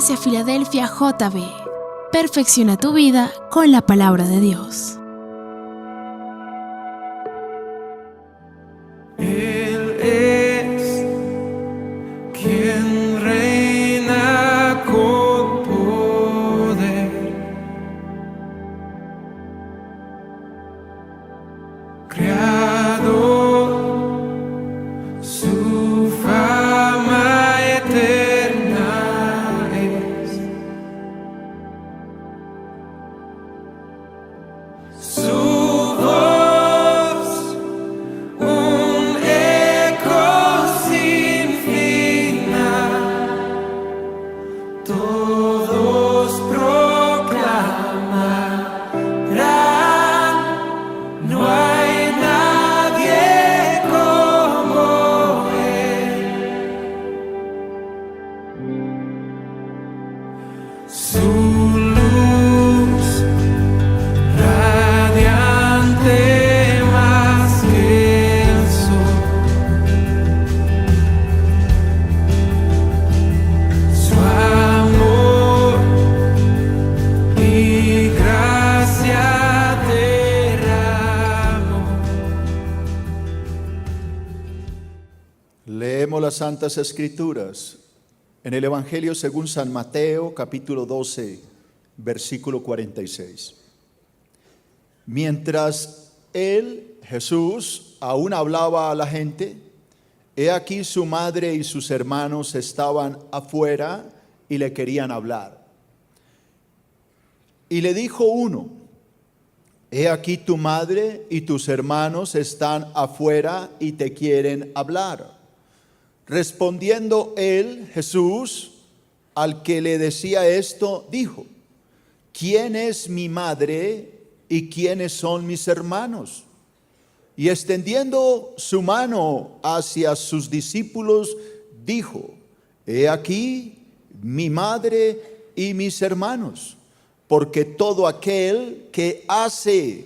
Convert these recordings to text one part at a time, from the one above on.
Iglesia Filadelfia JB. Perfecciona tu vida con la palabra de Dios. Él es quien reina con poder, Creador, su fama eterna es. Su voz, un eco sin final, todos proclamarán, no hay nadie como Él. Su luz radiante más que el sol, su amor y gracia derramó. Leemos las Santas Escrituras en el Evangelio según San Mateo, capítulo 12, versículo 46. Mientras él, Jesús, aún hablaba a la gente, he aquí su madre y sus hermanos estaban afuera y le querían hablar. Y le dijo uno: he aquí tu madre y tus hermanos están afuera y te quieren hablar. Respondiendo él, Jesús, al que le decía esto, dijo: ¿quién es mi madre y quiénes son mis hermanos? Y extendiendo su mano hacia sus discípulos, dijo: he aquí mi madre y mis hermanos, porque todo aquel que hace,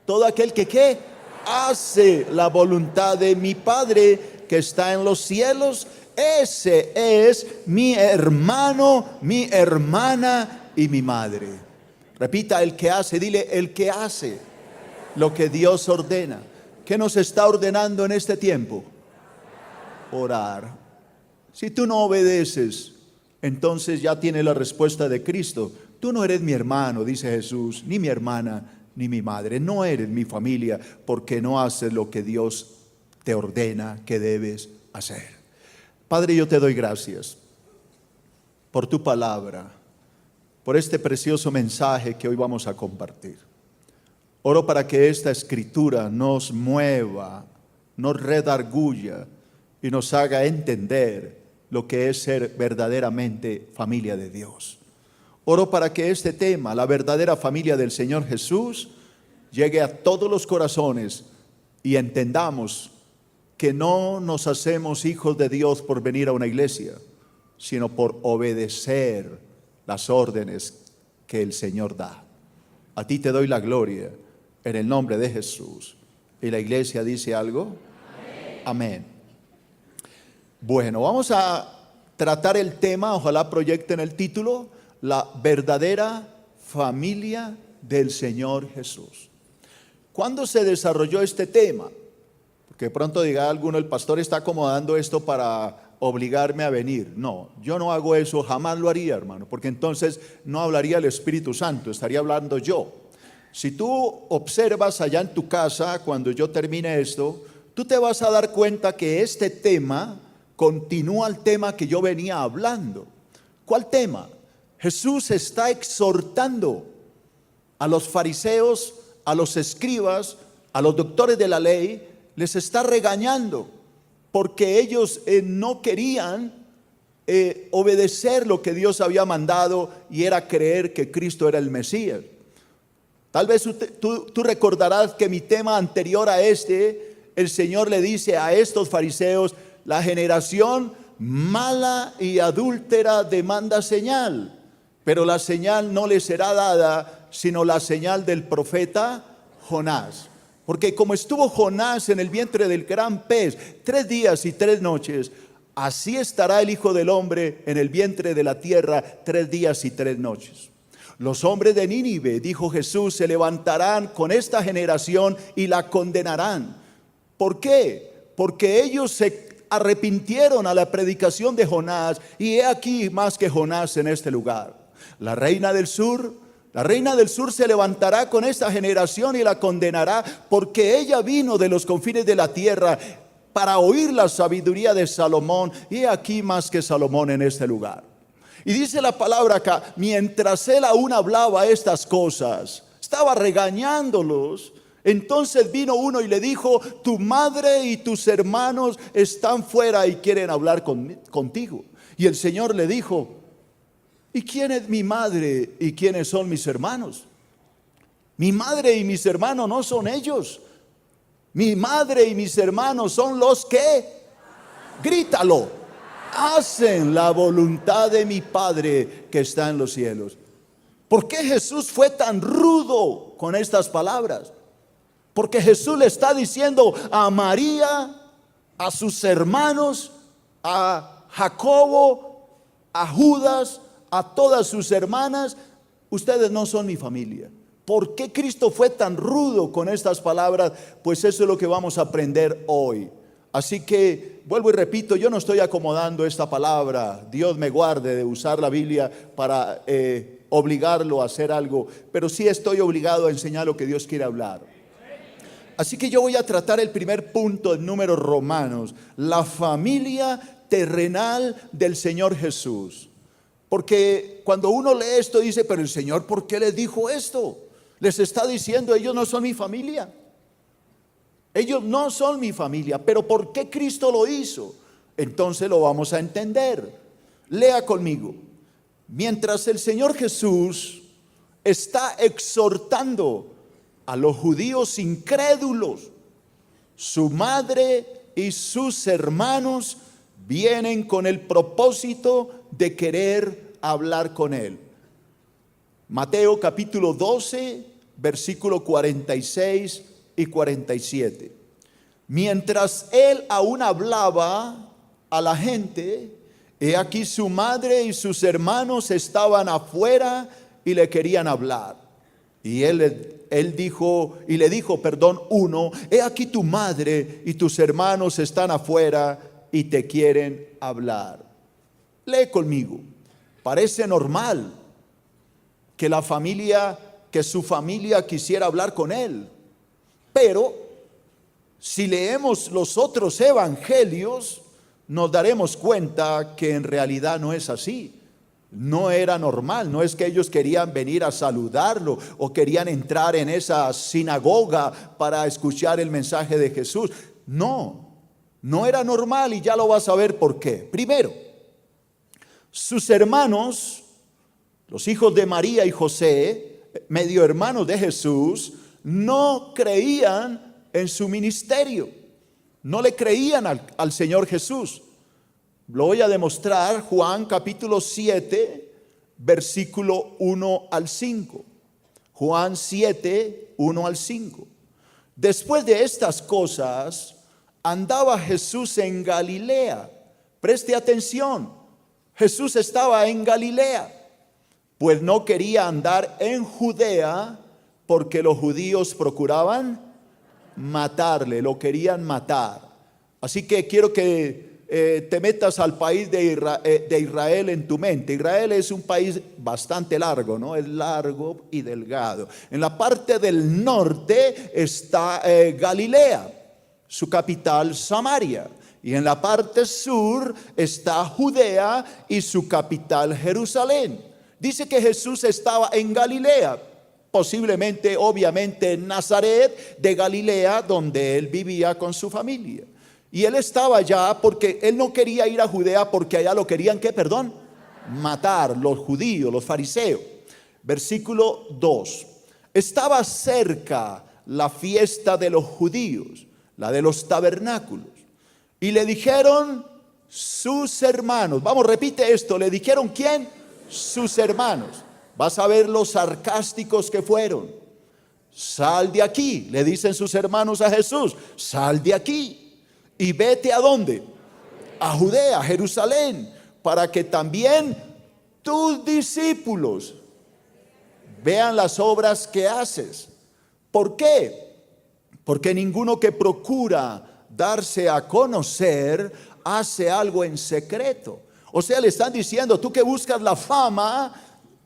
todo aquel que ¿qué? Hace la voluntad de mi Padre que está en los cielos, ese es mi hermano, mi hermana y mi madre. Repita: el que hace, dile: el que hace lo que Dios ordena. ¿Qué nos está ordenando en este tiempo? Orar. Si tú no obedeces, entonces ya tienes la respuesta de Cristo. Tú no eres mi hermano, dice Jesús, ni mi hermana, ni mi madre. No eres mi familia porque no haces lo que Dios te ordena que debes hacer. Padre, yo te doy gracias por tu palabra, por este precioso mensaje que hoy vamos a compartir. Oro para que esta escritura nos mueva, nos redarguya y nos haga entender lo que es ser verdaderamente familia de Dios. Oro para que este tema, la verdadera familia del Señor Jesús, llegue a todos los corazones y entendamos que no nos hacemos hijos de Dios por venir a una iglesia, sino por obedecer las órdenes que el Señor da. A ti te doy la gloria en el nombre de Jesús. ¿Y la iglesia dice algo? Amén. Bueno, vamos a tratar el tema, ojalá proyecten el título: la verdadera familia del Señor Jesús. ¿Cuándo se desarrolló este tema? Porque de pronto diga alguno: el pastor está acomodando esto para obligarme a venir. No, yo no hago eso, jamás lo haría, hermano, porque entonces no hablaría el Espíritu Santo, estaría hablando yo. Si tú observas allá en tu casa, cuando yo termine esto, tú te vas a dar cuenta que este tema continúa el tema que yo venía hablando. ¿Cuál tema? Jesús está exhortando a los fariseos, a los escribas, a los doctores de la ley. Les está regañando porque ellos no querían obedecer lo que Dios había mandado, y era creer que Cristo era el Mesías. Tal vez tú recordarás que mi tema anterior a este, el Señor le dice a estos fariseos: la generación mala y adúltera demanda señal, pero la señal no le será dada sino la señal del profeta Jonás. Porque como estuvo Jonás en el vientre del gran pez 3 días y 3 noches, así estará el Hijo del Hombre en el vientre de la tierra 3 días y 3 noches. Los hombres de Nínive, dijo Jesús, se levantarán con esta generación y la condenarán. ¿Por qué? Porque ellos se arrepintieron a la predicación de Jonás, y he aquí más que Jonás en este lugar. La reina del sur se levantará con esta generación y la condenará, porque ella vino de los confines de la tierra para oír la sabiduría de Salomón, y he aquí más que Salomón en este lugar. Y dice la palabra acá, mientras él aún hablaba estas cosas, estaba regañándolos. Entonces vino uno y le dijo, tu madre y tus hermanos están fuera y quieren hablar contigo. Y el Señor le dijo, ¿y quién es mi madre y quiénes son mis hermanos? Mi madre y mis hermanos no son ellos. Mi madre y mis hermanos son los que, grítalo, hacen la voluntad de mi Padre que está en los cielos. ¿Por qué Jesús fue tan rudo con estas palabras? Porque Jesús le está diciendo a María, a sus hermanos, a Jacobo, a Judas, a todas sus hermanas, ustedes no son mi familia. ¿Por qué Cristo fue tan rudo con estas palabras? Pues eso es lo que vamos a aprender hoy. Así que vuelvo y repito, yo no estoy acomodando esta palabra. Dios me guarde de usar la Biblia para obligarlo a hacer algo, pero sí estoy obligado a enseñar lo que Dios quiere hablar. Así que yo voy a tratar el primer punto en Números Romanos, la familia terrenal del Señor Jesús. Porque cuando uno lee esto dice, pero el Señor, ¿por qué les dijo esto? Les está diciendo, ellos no son mi familia. Ellos no son mi familia, pero ¿por qué Cristo lo hizo? Entonces lo vamos a entender. Lea conmigo. Mientras el Señor Jesús está exhortando a los judíos incrédulos, su madre y sus hermanos vienen con el propósito de querer hablar con él. Mateo capítulo 12, versículo 46 y 47. Mientras él aún hablaba a la gente, he aquí su madre y sus hermanos estaban afuera y le querían hablar. Y él dijo, y le dijo, uno, he aquí tu madre y tus hermanos están afuera y te quieren hablar. Lee conmigo. Parece normal que su familia quisiera hablar con él. Pero si leemos los otros evangelios, nos daremos cuenta que en realidad no es así. No era normal, no es que ellos querían venir a saludarlo o querían entrar en esa sinagoga para escuchar el mensaje de Jesús. No era normal, y ya lo vas a ver por qué. Primero, sus hermanos, los hijos de María y José, medio hermanos de Jesús, no creían en su ministerio, no le creían al Señor Jesús. Lo voy a demostrar. Juan capítulo 7, versículo 1 al 5. Juan 7, 1 al 5. Después de estas cosas, andaba Jesús en Galilea. Preste atención, Jesús estaba en Galilea, pues no quería andar en Judea, porque los judíos procuraban matarle, lo querían matar. Así que quiero que te metas al país de Israel en tu mente. Israel es un país bastante largo, ¿no? Es largo y delgado. En la parte del norte está Galilea, su capital Samaria. Y en la parte sur está Judea y su capital Jerusalén. Dice que Jesús estaba en Galilea, posiblemente, obviamente, en Nazaret de Galilea, donde él vivía con su familia. Y él estaba allá porque él no quería ir a Judea, porque allá lo querían, ¿qué? Matar, los judíos, los fariseos. Versículo 2. Estaba cerca la fiesta de los judíos, la de los tabernáculos. Y le dijeron sus hermanos. Vamos, repite esto. ¿Le dijeron quién? Sus hermanos. Vas a ver los sarcásticos que fueron. Sal de aquí, le dicen sus hermanos a Jesús. Sal de aquí y vete ¿a dónde? a Judea, a Jerusalén, para que también tus discípulos vean las obras que haces. ¿Por qué? Porque ninguno que procura darse a conocer hace algo en secreto. O sea, le están diciendo, tú que buscas la fama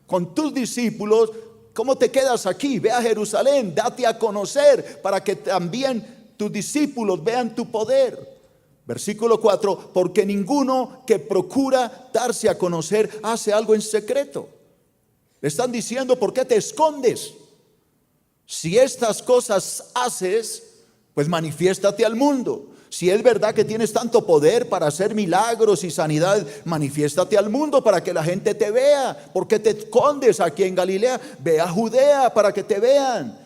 con tus discípulos, ¿cómo te quedas aquí? Ve a Jerusalén, date a conocer para que también tus discípulos vean tu poder. Versículo 4, porque ninguno que procura darse a conocer hace algo en secreto. Le están diciendo, ¿por qué te escondes? Si estas cosas haces, pues manifiéstate al mundo. Si es verdad que tienes tanto poder para hacer milagros y sanidad, manifiéstate al mundo para que la gente te vea. ¿Por qué te escondes aquí en Galilea? Ve a Judea para que te vean.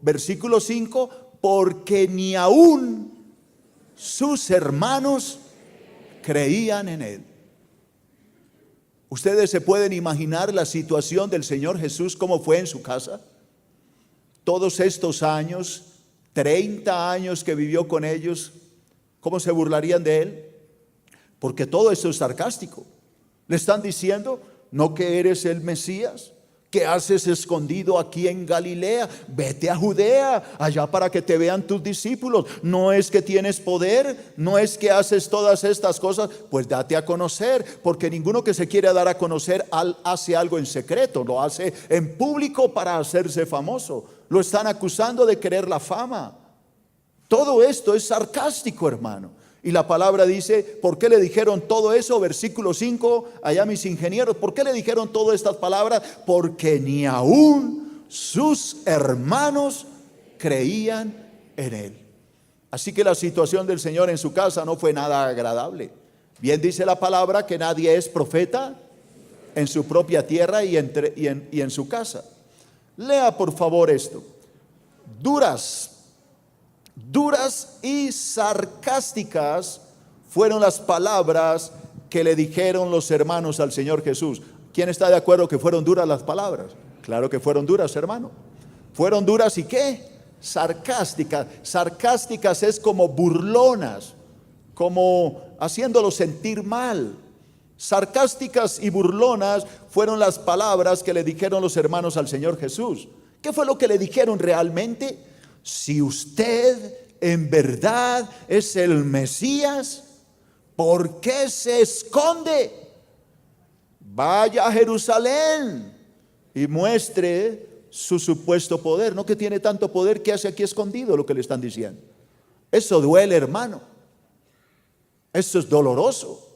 Versículo 5, porque ni aún sus hermanos creían en él. ¿Ustedes se pueden imaginar la situación del Señor Jesús, cómo fue en su casa? Todos estos años, 30 años que vivió con ellos, ¿cómo se burlarían de él? Porque todo esto es sarcástico. Le están diciendo, ¿no que eres el Mesías? ¿Qué haces escondido aquí en Galilea? Vete a Judea, allá para que te vean tus discípulos. ¿No es que tienes poder? ¿No es que haces todas estas cosas? Pues date a conocer, porque ninguno que se quiere dar a conocer hace algo en secreto, lo hace en público para hacerse famoso. Lo están acusando de querer la fama. Todo esto es sarcástico, hermano. Y la palabra dice, ¿por qué le dijeron todo eso? Versículo 5, allá mis ingenieros, ¿por qué le dijeron todas estas palabras? Porque ni aún sus hermanos creían en él. Así que la situación del Señor en su casa no fue nada agradable. Bien dice la palabra que nadie es profeta en su propia tierra y en su casa. Lea por favor esto. Duras y sarcásticas fueron las palabras que le dijeron los hermanos al Señor Jesús. ¿Quién está de acuerdo que fueron duras las palabras? Claro que fueron duras, hermano. ¿Fueron duras y qué? Sarcásticas. Sarcásticas es como burlonas, como haciéndolo sentir mal. Sarcásticas y burlonas fueron las palabras que le dijeron los hermanos al Señor Jesús. ¿Qué fue lo que le dijeron realmente? Si usted en verdad es el Mesías, ¿por qué se esconde? Vaya a Jerusalén y muestre su supuesto poder. No que tiene tanto poder, que hace aquí escondido, lo que le están diciendo. Eso duele, hermano. Eso es doloroso.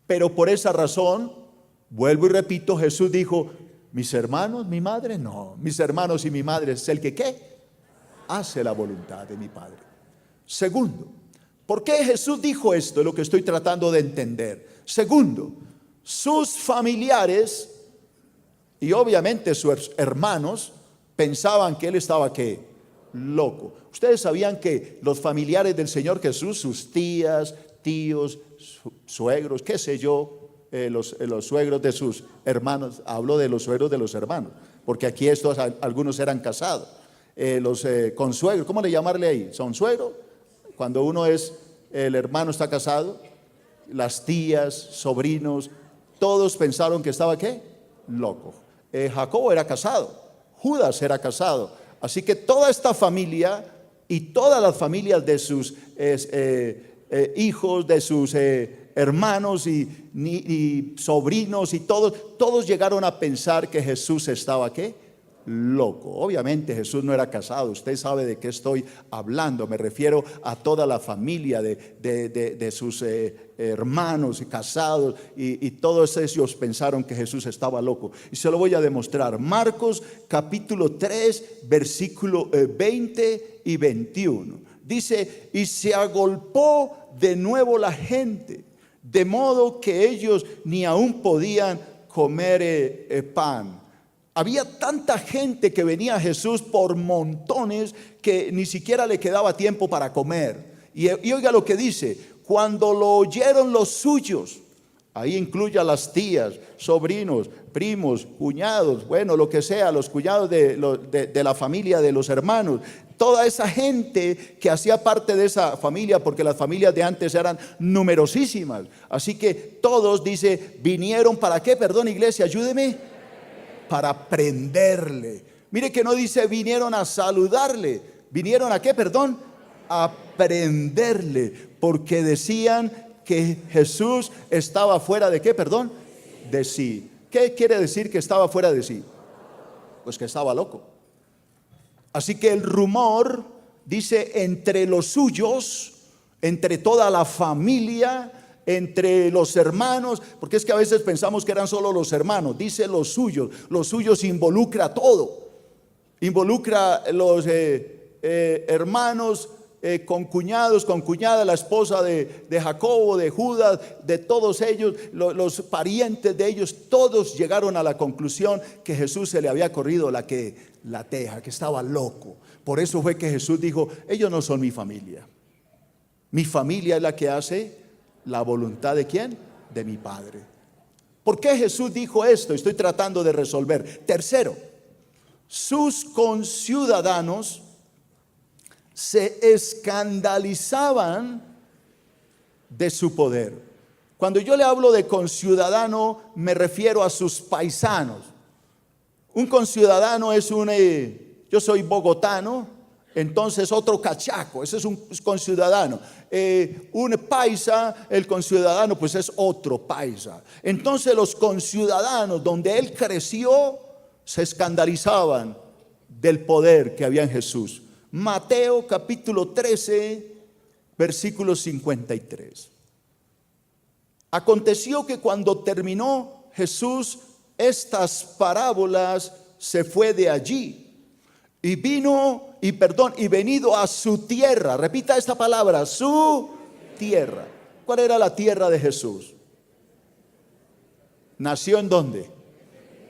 Pero por esa razón, vuelvo y repito, Jesús dijo, mis hermanos, mi madre, no. Mis hermanos y mi madre es el que ¿qué? Hace la voluntad de mi Padre. Segundo, ¿por qué Jesús dijo esto? Es lo que estoy tratando de entender. Segundo, sus familiares y obviamente sus hermanos pensaban que él estaba ¿qué? Loco. Ustedes sabían que los familiares del Señor Jesús, sus tías, tíos, suegros, qué sé yo, los suegros de sus hermanos, hablo de los suegros de los hermanos, porque aquí algunos eran casados, los consuegros, ¿cómo le llamarle ahí? ¿Son suegros? Cuando uno el hermano está casado, las tías, sobrinos, todos pensaron que estaba ¿qué? Loco. Jacobo era casado, Judas era casado, así que toda esta familia y todas las familias de sus hijos, de sus hermanos y sobrinos y todos llegaron a pensar que Jesús estaba ¿qué? Loco. Obviamente Jesús no era casado. Usted sabe de qué estoy hablando. Me refiero a toda la familia de sus hermanos y casados y todos ellos pensaron que Jesús estaba loco. Y se lo voy a demostrar. Marcos capítulo 3 versículo 20 y 21. Dice, y se agolpó de nuevo la gente, de modo que ellos ni aún podían comer pan. Había tanta gente que venía a Jesús por montones que ni siquiera le quedaba tiempo para comer. Y oiga lo que dice, cuando lo oyeron los suyos, ahí incluye a las tías, sobrinos, primos, cuñados, bueno, lo que sea, los cuñados de la familia de los hermanos, toda esa gente que hacía parte de esa familia, porque las familias de antes eran numerosísimas. Así que todos, dice, vinieron ¿para qué? Perdón, iglesia, ayúdeme. Para prenderle. Mire que no dice vinieron a saludarle. ¿Vinieron a qué? Perdón. A prenderle. Porque decían que Jesús estaba fuera de qué? Perdón. De sí. ¿Qué quiere decir que estaba fuera de sí? Pues que estaba loco. Así que el rumor, dice, entre los suyos, entre toda la familia, entre los hermanos, porque es que a veces pensamos que eran solo los hermanos, dice los suyos involucra todo, involucra los hermanos, concuñados, concuñada, la esposa de Jacobo, de Judas, de todos ellos, los parientes de ellos, todos llegaron a la conclusión que Jesús se le había corrido la teja, que estaba loco. Por eso fue que Jesús dijo, ellos no son mi familia. Mi familia es la que hace la voluntad de ¿quién? De mi Padre. ¿Por qué Jesús dijo esto? Estoy tratando de resolver. Tercero, sus conciudadanos se escandalizaban de su poder. Cuando yo le hablo de conciudadano, me refiero a sus paisanos. Un conciudadano es yo soy bogotano, entonces otro cachaco, ese es un conciudadano. Un paisa, el conciudadano pues es otro paisa. Entonces los conciudadanos donde él creció se escandalizaban del poder que había en Jesús. Mateo capítulo 13, versículo 53. Aconteció que cuando terminó Jesús estas parábolas, se fue de allí y venido a su tierra. Repita esta palabra, su tierra. ¿Cuál era la tierra de Jesús? ¿Nació en dónde?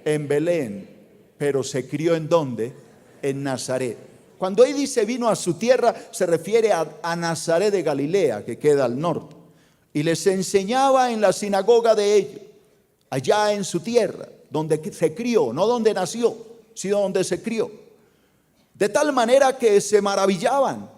En Belén. Pero se crió en dónde? En Nazaret. Cuando él dice vino a su tierra, se refiere a Nazaret de Galilea, que queda al norte. Y les enseñaba en la sinagoga de ellos, allá en su tierra, donde se crió, no donde nació, sino donde se crió. De tal manera que se maravillaban.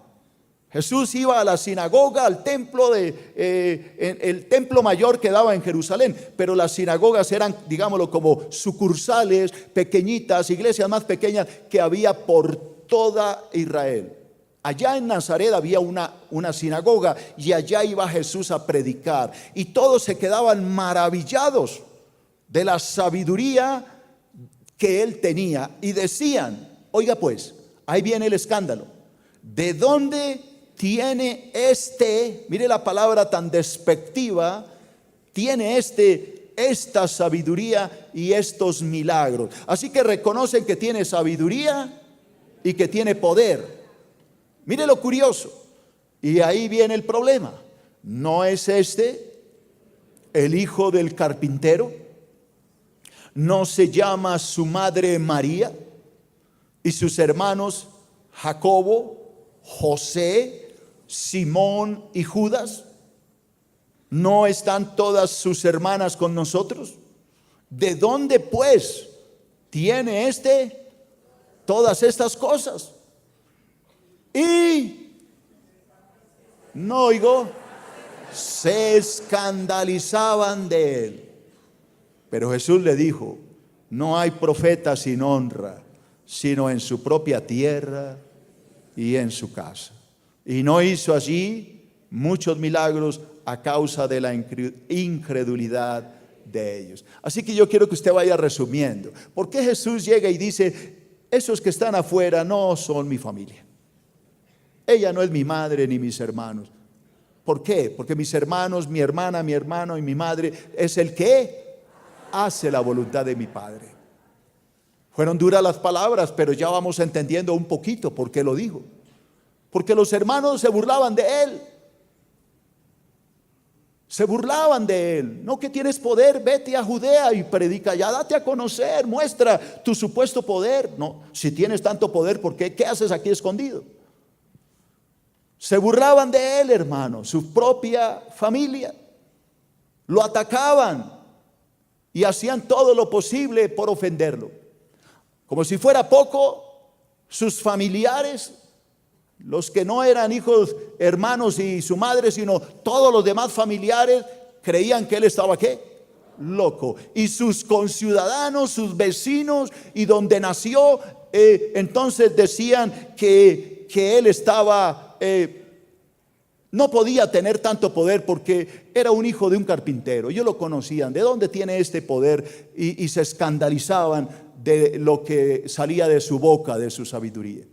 Jesús iba a la sinagoga, al templo el templo mayor quedaba en Jerusalén, pero las sinagogas eran, digámoslo, como sucursales pequeñitas, iglesias más pequeñas que había por toda Israel. Allá en Nazaret había una sinagoga y allá iba Jesús a predicar. Y todos se quedaban maravillados de la sabiduría que él tenía. Y decían, oiga pues, ahí viene el escándalo. ¿De dónde tiene mire la palabra tan despectiva, tiene esta sabiduría y estos milagros? Así que reconocen que tiene sabiduría y que tiene poder. Mire lo curioso. Y ahí viene el problema. ¿No es el hijo del carpintero? ¿No se llama su madre María y sus hermanos Jacobo, José, Simón y Judas? ¿No están todas sus hermanas con nosotros? ¿De dónde pues tiene todas estas cosas? Y no oigo, se escandalizaban de él. Pero Jesús le dijo, no hay profeta sin honra, sino en su propia tierra y en su casa. Y no hizo allí muchos milagros a causa de la incredulidad de ellos. Así que yo quiero que usted vaya resumiendo. ¿Por qué Jesús llega y dice, esos que están afuera no son mi familia? Ella no es mi madre ni mis hermanos. ¿Por qué? Porque mis hermanos, mi hermana, mi hermano y mi madre es el que hace la voluntad de mi Padre. Fueron duras las palabras, pero ya vamos entendiendo un poquito por qué lo dijo. Porque los hermanos se burlaban de él. Se burlaban de él. No, que tienes poder, vete a Judea y predica ya, date a conocer, muestra tu supuesto poder. No, si tienes tanto poder, ¿por qué? ¿Qué haces aquí escondido? Se burlaban de él, hermano, su propia familia. Lo atacaban y hacían todo lo posible por ofenderlo. Como si fuera poco, sus familiares Los que no eran hijos, hermanos y su madre, sino todos los demás familiares, creían que él estaba ¿qué? Loco. Y sus conciudadanos, sus vecinos y donde nació, entonces decían que él estaba, no podía tener tanto poder porque era un hijo de un carpintero. Ellos lo conocían. ¿De dónde tiene este poder? Y se escandalizaban de lo que salía de su boca, de su sabiduría.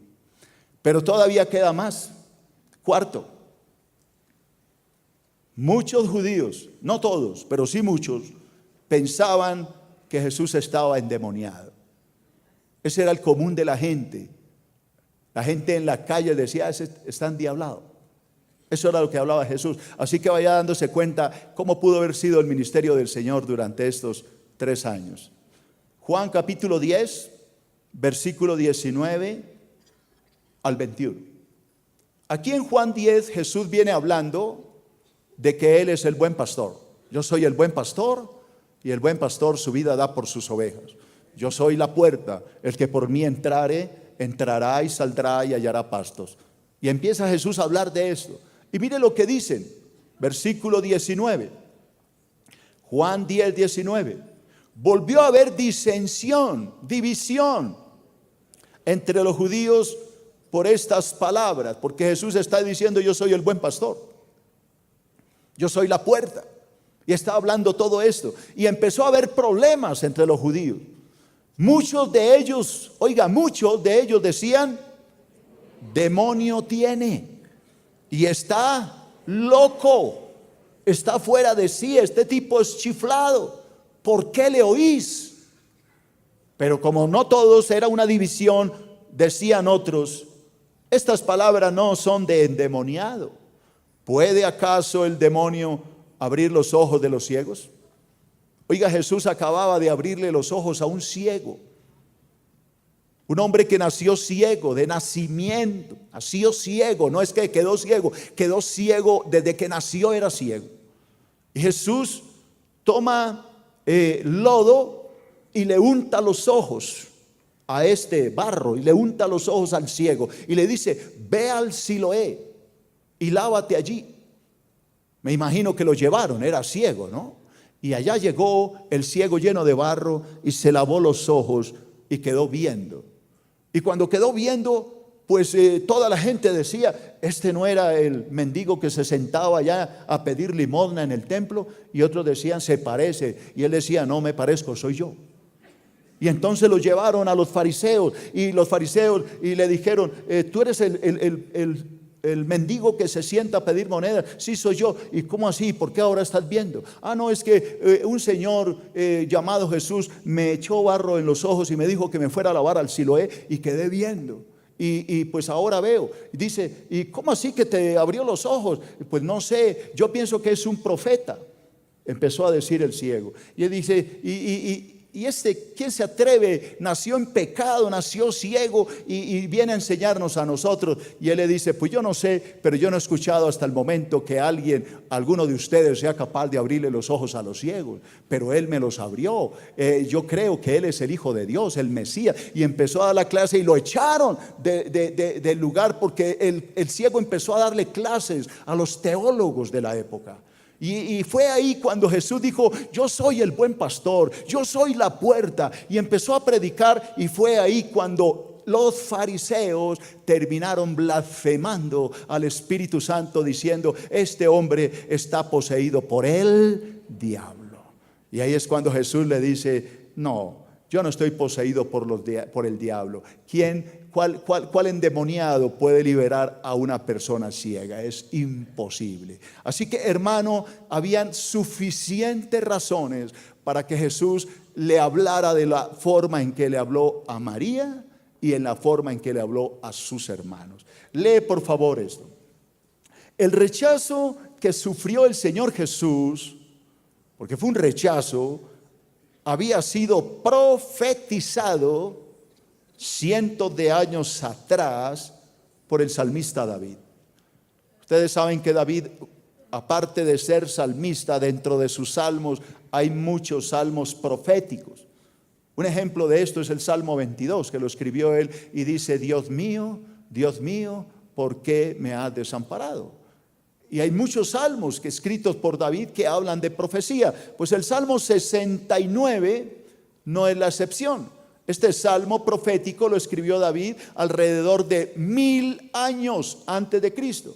Pero todavía queda más. Cuarto, muchos judíos, no todos, pero sí muchos, pensaban que Jesús estaba endemoniado. Ese era el común de la gente. La gente en la calle decía, ese está endiablado. Eso era lo que hablaba Jesús. Así que vaya dándose cuenta cómo pudo haber sido el ministerio del Señor durante estos 3 años. Juan capítulo 10, versículo 19 al 21. Aquí en Juan 10 Jesús viene hablando de que Él es el buen pastor. Yo soy el buen pastor y el buen pastor su vida da por sus ovejas. Yo soy la puerta, el que por mí entrare, entrará y saldrá y hallará pastos. Y empieza Jesús a hablar de esto. Y mire lo que dicen, versículo 19. Juan 10, 19. Volvió a haber disensión, división entre los judíos por estas palabras, porque Jesús está diciendo, yo soy el buen pastor, yo soy la puerta, y está hablando todo esto, y empezó a haber problemas entre los judíos. Muchos de ellos decían, demonio tiene, y está loco, está fuera de sí, este tipo es chiflado, ¿por qué le oís? Pero como no todos, era una división, decían otros, estas palabras no son de endemoniado. ¿Puede acaso el demonio abrir los ojos de los ciegos? Oiga, Jesús acababa de abrirle los ojos a un ciego. Un hombre que nació ciego de nacimiento. Nació ciego, no es que quedó ciego desde que nació era ciego. Y Jesús toma lodo y le unta los ojos a este barro y le unta los ojos al ciego y le dice, ve al Siloé y lávate allí. Me imagino que lo llevaron, era ciego, ¿no? Y allá llegó el ciego lleno de barro y se lavó los ojos y quedó viendo. Y cuando quedó viendo, pues toda la gente decía, este no era el mendigo que se sentaba allá a pedir limosna en el templo. Y otros decían, se parece. Y él decía, no me parezco, soy yo. Y entonces lo llevaron a los fariseos y los fariseos y le dijeron, tú eres el mendigo que se sienta a pedir monedas. Sí, soy yo. ¿Y cómo así? ¿Por qué ahora estás viendo? No, es que un señor llamado Jesús me echó barro en los ojos y me dijo que me fuera a lavar al Siloé y quedé viendo. Y pues ahora veo. Y dice, ¿y cómo así que te abrió los ojos? Pues no sé, yo pienso que es un profeta. Empezó a decir el ciego. Y él dice, ¿y quién se atreve? Nació en pecado, nació ciego y viene a enseñarnos a nosotros. Y él le dice, pues yo no sé, pero yo no he escuchado hasta el momento que alguno de ustedes sea capaz de abrirle los ojos a los ciegos, pero él me los abrió. Yo creo que él es el Hijo de Dios, el Mesías. Y empezó a dar la clase y lo echaron del lugar porque el ciego empezó a darle clases a los teólogos de la época. Y fue ahí cuando Jesús dijo, yo soy el buen pastor, yo soy la puerta. Y empezó a predicar y fue ahí cuando los fariseos terminaron blasfemando al Espíritu Santo diciendo, este hombre está poseído por el diablo. Y ahí es cuando Jesús le dice, no, yo no estoy poseído por el diablo. ¿Cuál endemoniado puede liberar a una persona ciega? Es imposible. Así que, hermano, habían suficientes razones para que Jesús le hablara de la forma en que le habló a María y en la forma en que le habló a sus hermanos. Lee por favor esto. El rechazo que sufrió el Señor Jesús, porque fue un rechazo, había sido profetizado cientos de años atrás por el salmista David. Ustedes saben que David, aparte de ser salmista, dentro de sus salmos hay muchos salmos proféticos. Un ejemplo de esto es el Salmo 22, que lo escribió él y dice, Dios mío, ¿por qué me has desamparado? Y hay muchos salmos escritos por David que hablan de profecía. Pues el Salmo 69 no es la excepción. Este salmo profético lo escribió David alrededor de 1000 años antes de Cristo.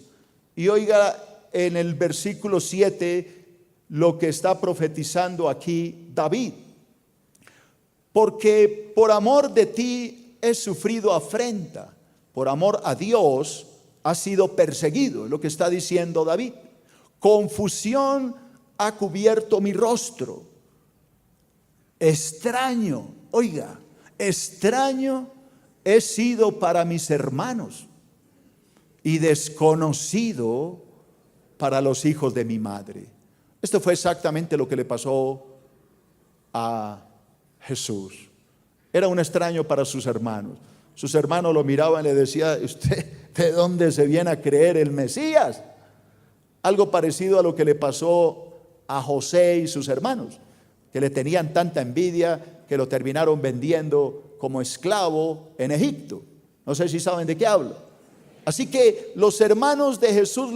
Y oiga en el versículo 7 lo que está profetizando aquí David. Porque por amor de ti he sufrido afrenta, por amor a Dios ha sido perseguido, es lo que está diciendo David. Confusión ha cubierto mi rostro. Extraño, oiga, extraño he sido para mis hermanos y desconocido para los hijos de mi madre. Esto fue exactamente lo que le pasó a Jesús. Era un extraño para sus hermanos. Sus hermanos lo miraban y le decían: ¿usted de dónde se viene a creer el Mesías? Algo parecido a lo que le pasó a José y sus hermanos, que le tenían tanta envidia que lo terminaron vendiendo como esclavo en Egipto. No sé si saben de qué hablo. Así que los hermanos de Jesús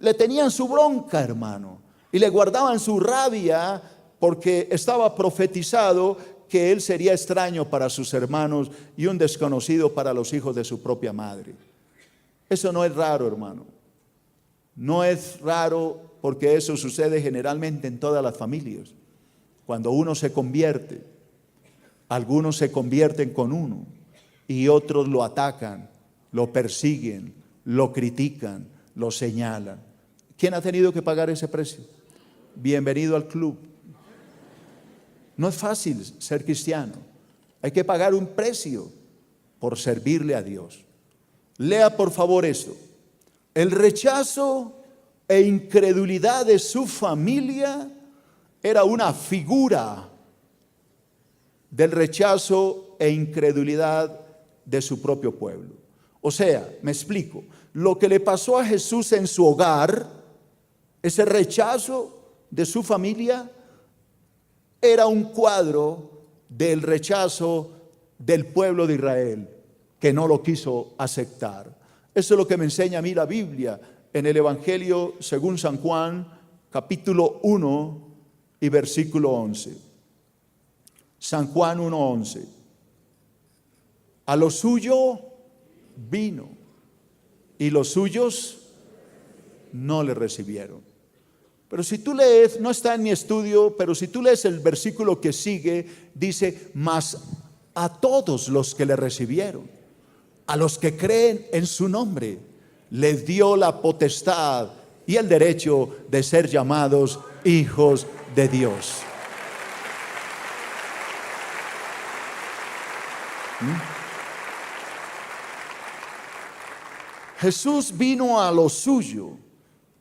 le tenían su bronca, hermano, y le guardaban su rabia porque estaba profetizado que él sería extraño para sus hermanos y un desconocido para los hijos de su propia madre. Eso no es raro, hermano. No es raro, porque eso sucede generalmente en todas las familias. Cuando uno se convierte, algunos se convierten con uno y otros lo atacan, lo persiguen, lo critican, lo señalan. ¿Quién ha tenido que pagar ese precio? Bienvenido al club. No es fácil ser cristiano. Hay que pagar un precio por servirle a Dios. Lea por favor esto. El rechazo e incredulidad de su familia era una figura del rechazo e incredulidad de su propio pueblo. O sea, me explico. Lo que le pasó a Jesús en su hogar, ese rechazo de su familia, era un cuadro del rechazo del pueblo de Israel, que no lo quiso aceptar. Eso es lo que me enseña a mí la Biblia en el Evangelio según San Juan, capítulo 1 y versículo 11. San Juan 1:11. A lo suyo vino y los suyos no le recibieron. Pero si tú lees, no está en mi estudio, pero si tú lees el versículo que sigue, dice: mas a todos los que le recibieron, a los que creen en su nombre, les dio la potestad y el derecho de ser llamados hijos de Dios. Jesús vino a lo suyo,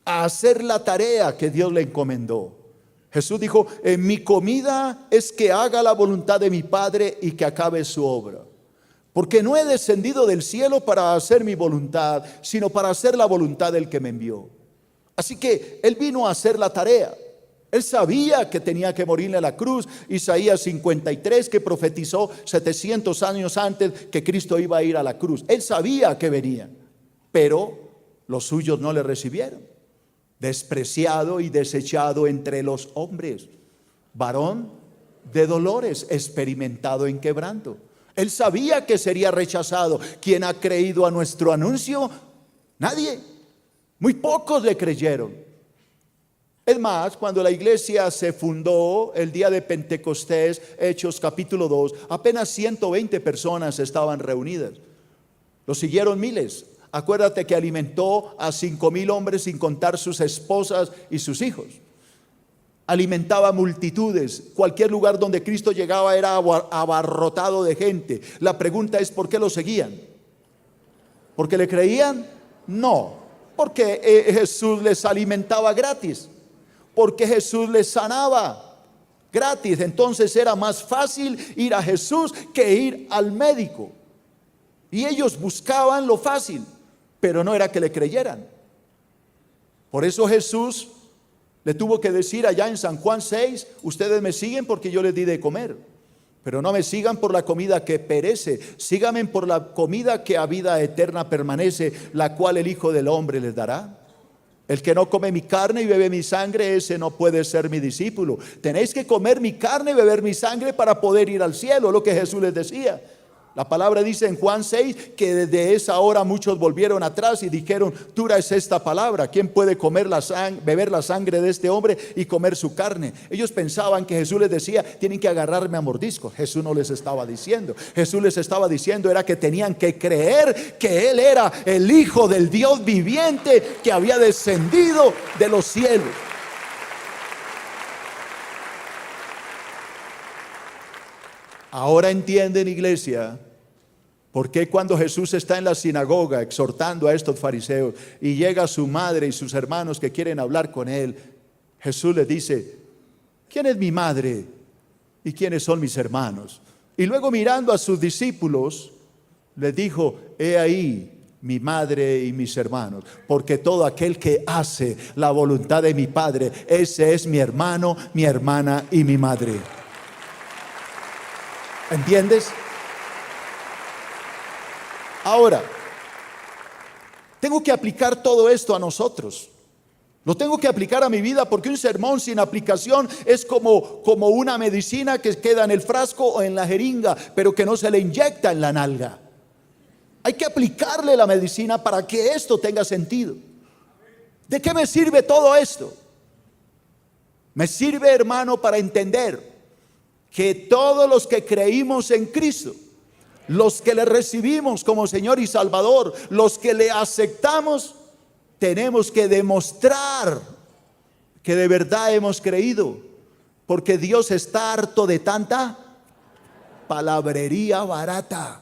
a hacer la tarea que Dios le encomendó. Jesús dijo: mi comida es que haga la voluntad de mi Padre y que acabe su obra. Porque no he descendido del cielo para hacer mi voluntad, sino para hacer la voluntad del que me envió. Así que Él vino a hacer la tarea. Él sabía que tenía que morir en la cruz. Isaías 53, que profetizó 700 años antes que Cristo iba a ir a la cruz. Él sabía que venía, pero los suyos no le recibieron. Despreciado y desechado entre los hombres, varón de dolores, experimentado en quebranto. Él sabía que sería rechazado. ¿Quién ha creído a nuestro anuncio? Nadie. Muy pocos le creyeron. Es más, cuando la iglesia se fundó el día de Pentecostés, Hechos capítulo 2, apenas 120 personas estaban reunidas. Lo siguieron miles. Acuérdate que alimentó a 5,000 hombres sin contar sus esposas y sus hijos. Alimentaba multitudes. Cualquier lugar donde Cristo llegaba era abarrotado de gente. La pregunta es: ¿por qué lo seguían? ¿Porque le creían? No, porque Jesús les alimentaba gratis, porque Jesús les sanaba gratis. Entonces era más fácil ir a Jesús que ir al médico. Y ellos buscaban lo fácil, pero no era que le creyeran. Por eso Jesús le tuvo que decir allá en San Juan 6: ustedes me siguen porque yo les di de comer. Pero no me sigan por la comida que perece, síganme por la comida que a vida eterna permanece, la cual el Hijo del Hombre les dará. El que no come mi carne y bebe mi sangre, ese no puede ser mi discípulo. Tenéis que comer mi carne y beber mi sangre para poder ir al cielo, lo que Jesús les decía. La palabra dice en Juan 6 que desde esa hora muchos volvieron atrás y dijeron: dura es esta palabra, ¿quién puede beber la sangre de este hombre y comer su carne? Ellos pensaban que Jesús les decía: tienen que agarrarme a mordiscos. Jesús no les estaba diciendo. Jesús les estaba diciendo era que tenían que creer que Él era el Hijo del Dios viviente que había descendido de los cielos. Ahora entienden, iglesia, por qué cuando Jesús está en la sinagoga exhortando a estos fariseos y llega su madre y sus hermanos que quieren hablar con él, Jesús les dice: ¿quién es mi madre y quiénes son mis hermanos? Y luego, mirando a sus discípulos, les dijo: he ahí mi madre y mis hermanos, porque todo aquel que hace la voluntad de mi Padre, ese es mi hermano, mi hermana y mi madre. ¿Entiendes? Ahora, tengo que aplicar todo esto a nosotros. Lo tengo que aplicar a mi vida, porque un sermón sin aplicación es como una medicina que queda en el frasco o en la jeringa, pero que no se le inyecta en la nalga. Hay que aplicarle la medicina para que esto tenga sentido. ¿De qué me sirve todo esto? Me sirve, hermano, para entender que todos los que creímos en Cristo, los que le recibimos como Señor y Salvador, los que le aceptamos, tenemos que demostrar que de verdad hemos creído, porque Dios está harto de tanta palabrería barata.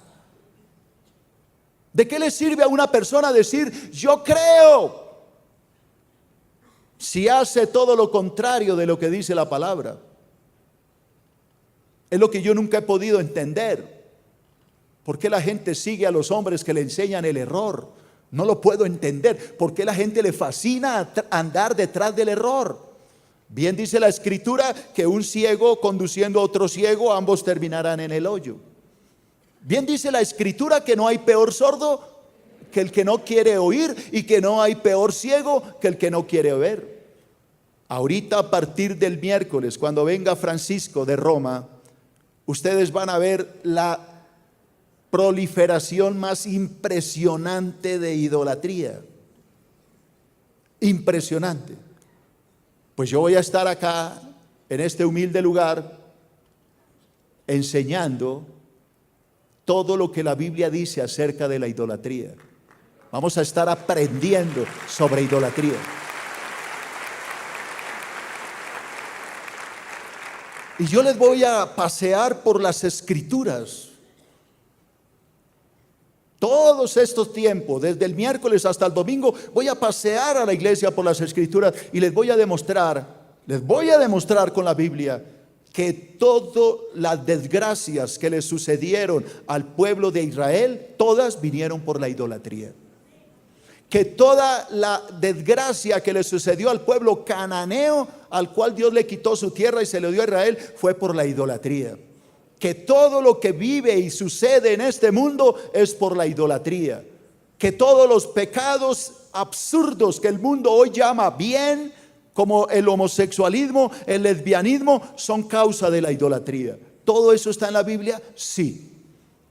¿De qué le sirve a una persona decir yo creo, si hace todo lo contrario de lo que dice la palabra? Es lo que yo nunca he podido entender. ¿Por qué la gente sigue a los hombres que le enseñan el error? No lo puedo entender. ¿Por qué la gente le fascina andar detrás del error? Bien dice la Escritura que un ciego conduciendo a otro ciego, ambos terminarán en el hoyo. Bien dice la Escritura que no hay peor sordo que el que no quiere oír, y que no hay peor ciego que el que no quiere ver. Ahorita, a partir del miércoles, cuando venga Francisco de Roma, ustedes van a ver la proliferación más impresionante de idolatría. Impresionante. Pues yo voy a estar acá, en este humilde lugar, enseñando todo lo que la Biblia dice acerca de la idolatría. Vamos a estar aprendiendo sobre idolatría. Y yo les voy a pasear por las Escrituras. Todos estos tiempos, desde el miércoles hasta el domingo, voy a pasear a la iglesia por las Escrituras y les voy a demostrar con la Biblia que todas las desgracias que le sucedieron al pueblo de Israel, todas vinieron por la idolatría. Que toda la desgracia que le sucedió al pueblo cananeo, al cual Dios le quitó su tierra y se le dio a Israel, fue por la idolatría. Que todo lo que vive y sucede en este mundo es por la idolatría. Que todos los pecados absurdos que el mundo hoy llama bien, como el homosexualismo, el lesbianismo, son causa de la idolatría. ¿Todo eso está en la Biblia? Sí.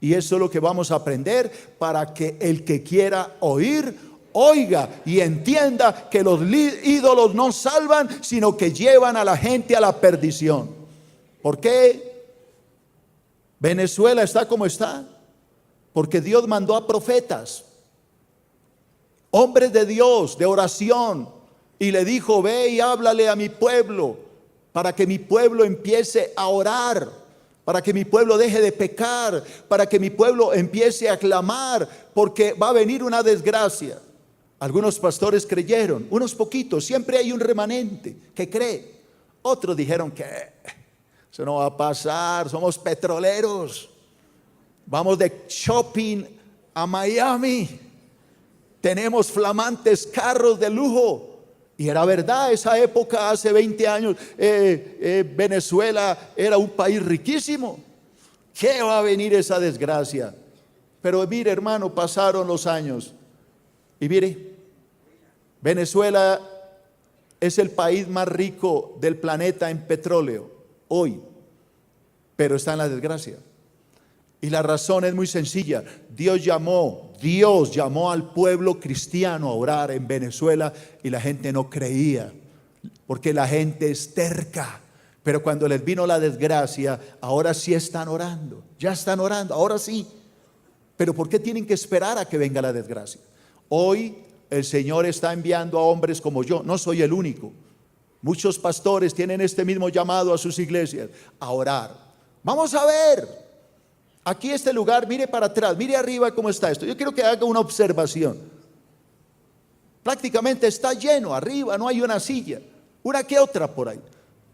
Y eso es lo que vamos a aprender para que el que quiera oír, oiga y entienda que los ídolos no salvan, sino que llevan a la gente a la perdición. ¿Por qué Venezuela está como está? Porque Dios mandó a profetas, hombres de Dios, de oración, y le dijo: ve y háblale a mi pueblo, para que mi pueblo empiece a orar, para que mi pueblo deje de pecar, para que mi pueblo empiece a clamar, porque va a venir una desgracia. Algunos pastores creyeron, unos poquitos, siempre hay un remanente que cree. Otros dijeron que eso no va a pasar, somos petroleros, vamos de shopping a Miami, tenemos flamantes carros de lujo. Y era verdad, esa época, hace 20 años, Venezuela era un país riquísimo. ¿Qué va a venir esa desgracia? Pero mire, hermano, pasaron los años. Y mire, Venezuela es el país más rico del planeta en petróleo hoy, pero está en la desgracia. Y la razón es muy sencilla. Dios llamó al pueblo cristiano a orar en Venezuela y la gente no creía, porque la gente es terca. Pero cuando les vino la desgracia, ahora sí están orando, ya están orando, ahora sí. Pero ¿por qué tienen que esperar a que venga la desgracia? Hoy el Señor está enviando a hombres como yo, no soy el único. Muchos pastores tienen este mismo llamado a sus iglesias, a orar. Vamos a ver, aquí este lugar, mire para atrás, mire arriba cómo está esto. Yo quiero que haga una observación. Prácticamente está lleno, arriba no hay una silla, una que otra por ahí.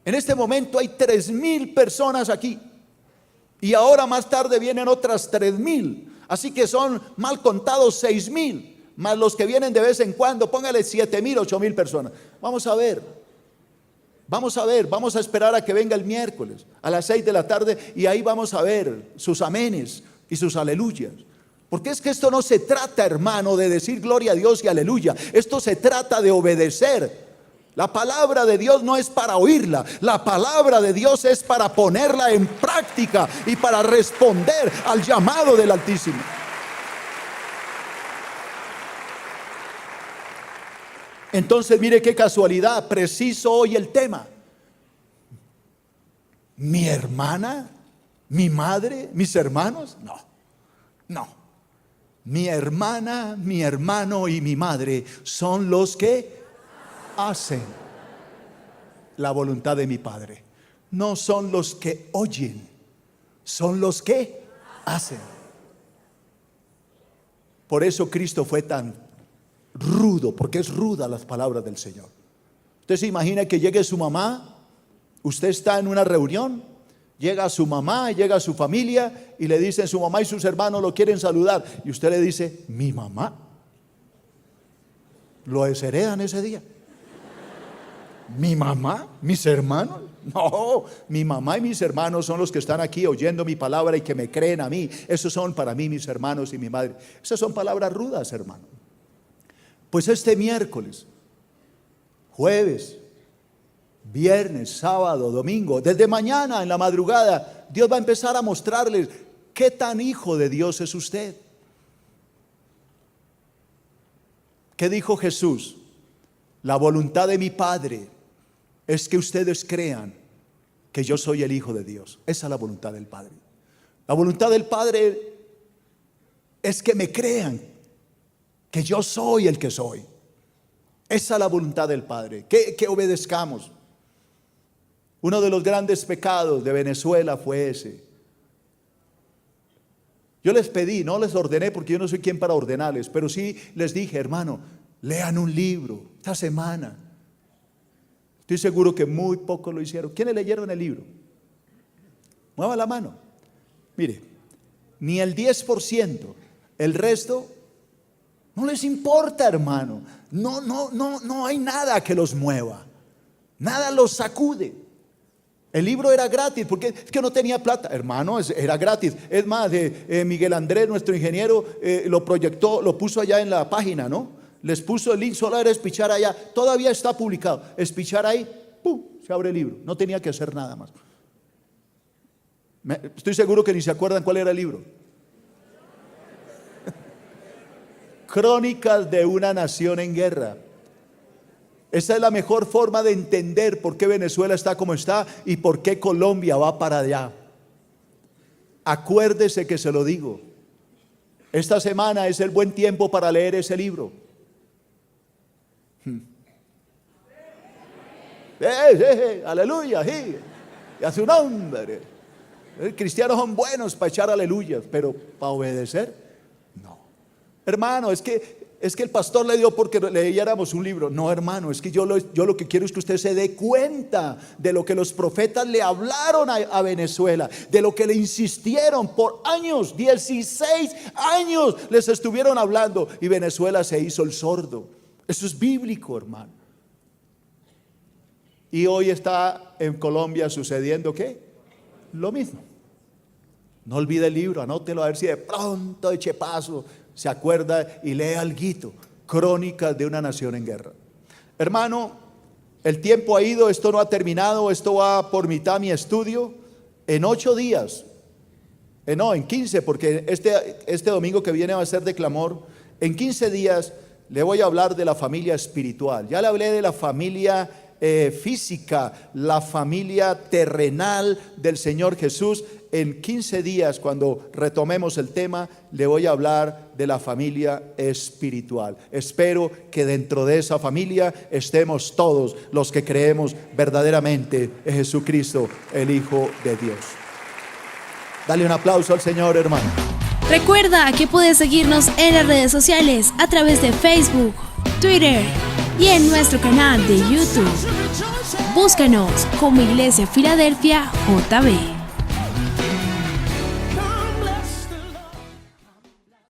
En este momento hay 3,000 personas aquí. Y ahora más tarde vienen otras 3,000. Así que son mal contados 6,000. Más los que vienen de vez en cuando, póngale 7,000, 8,000 personas. Vamos a ver, vamos a esperar a que venga el miércoles a las 6 de la tarde y ahí vamos a ver sus amenes y sus aleluyas. Porque es que esto no se trata, hermano, de decir gloria a Dios y aleluya. Esto se trata de obedecer. La palabra de Dios no es para oírla, la palabra de Dios es para ponerla en práctica y para responder al llamado del Altísimo. Entonces mire qué casualidad, preciso hoy el tema. ¿Mi hermana? ¿Mi madre? ¿Mis hermanos? No. Mi hermana, mi hermano y mi madre son los que hacen la voluntad de mi Padre. No son los que oyen, son los que hacen. Por eso Cristo fue tan rudo, porque es ruda las palabras del Señor. Usted se imagina que llegue su mamá, usted está en una reunión, llega su mamá, llega su familia y le dicen su mamá y sus hermanos lo quieren saludar y usted le dice, mi mamá. Lo desheredan ese día. ¿Mi mamá? ¿Mis hermanos? No, mi mamá y mis hermanos son los que están aquí oyendo mi palabra y que me creen a mí. Esos son para mí mis hermanos y mi madre. Esas son palabras rudas, hermano. Pues este miércoles, jueves, viernes, sábado, domingo, desde mañana en la madrugada, Dios va a empezar a mostrarles qué tan hijo de Dios es usted. ¿Qué dijo Jesús? La voluntad de mi Padre es que ustedes crean que yo soy el Hijo de Dios. Esa es la voluntad del Padre. La voluntad del Padre es que me crean que yo soy el que soy. Esa es la voluntad del Padre, que obedezcamos. Uno de los grandes pecados de Venezuela fue ese. Yo les pedí, no les ordené porque yo no soy quien para ordenarles, pero sí les dije, hermano, lean un libro esta semana. Estoy seguro que muy pocos lo hicieron. ¿Quiénes leyeron el libro? Mueva la mano. Mire, ni el 10%, el resto no les importa, hermano. No hay nada que los mueva. Nada los sacude. El libro era gratis, porque es que no tenía plata, hermano, era gratis. Es más, Miguel Andrés, nuestro ingeniero, lo proyectó, lo puso allá en la página, ¿no? Les puso el link, solo era espichar allá, todavía está publicado. Espichar ahí, ¡pum!, se abre el libro, no tenía que hacer nada más. Estoy seguro que ni se acuerdan cuál era el libro. Crónicas de una nación en guerra. Esa es la mejor forma de entender por qué Venezuela está como está y por qué Colombia va para allá. Acuérdese que se lo digo. Esta semana es el buen tiempo para leer ese libro. Aleluya, y a su nombre. Los cristianos son buenos para echar aleluyas, pero para obedecer, no. Hermano, es que el pastor le dio porque leyéramos un libro. No, hermano, es que yo lo que quiero es que usted se dé cuenta de lo que los profetas le hablaron a Venezuela, de lo que le insistieron por años, 16 años les estuvieron hablando y Venezuela se hizo el sordo. Eso es bíblico, hermano. Y hoy está en Colombia sucediendo ¿qué? Lo mismo. No olvide el libro, anótelo a ver si de pronto de chepazo se acuerda y lee alguito. Crónicas de una nación en guerra. Hermano, el tiempo ha ido, esto no ha terminado, esto va por mitad mi estudio. En 8 días, en 15, porque este domingo que viene va a ser de clamor. En 15 días le voy a hablar de la familia espiritual. Ya le hablé de la familia física, la familia terrenal del Señor Jesús. En 15 días, cuando retomemos el tema, le voy a hablar de la familia espiritual. Espero que dentro de esa familia estemos todos los que creemos verdaderamente en Jesucristo, el Hijo de Dios. Dale un aplauso al Señor, hermano. Recuerda que puedes seguirnos en las redes sociales a través de Facebook, Twitter y en nuestro canal de YouTube. Búscanos como Iglesia Filadelfia JB.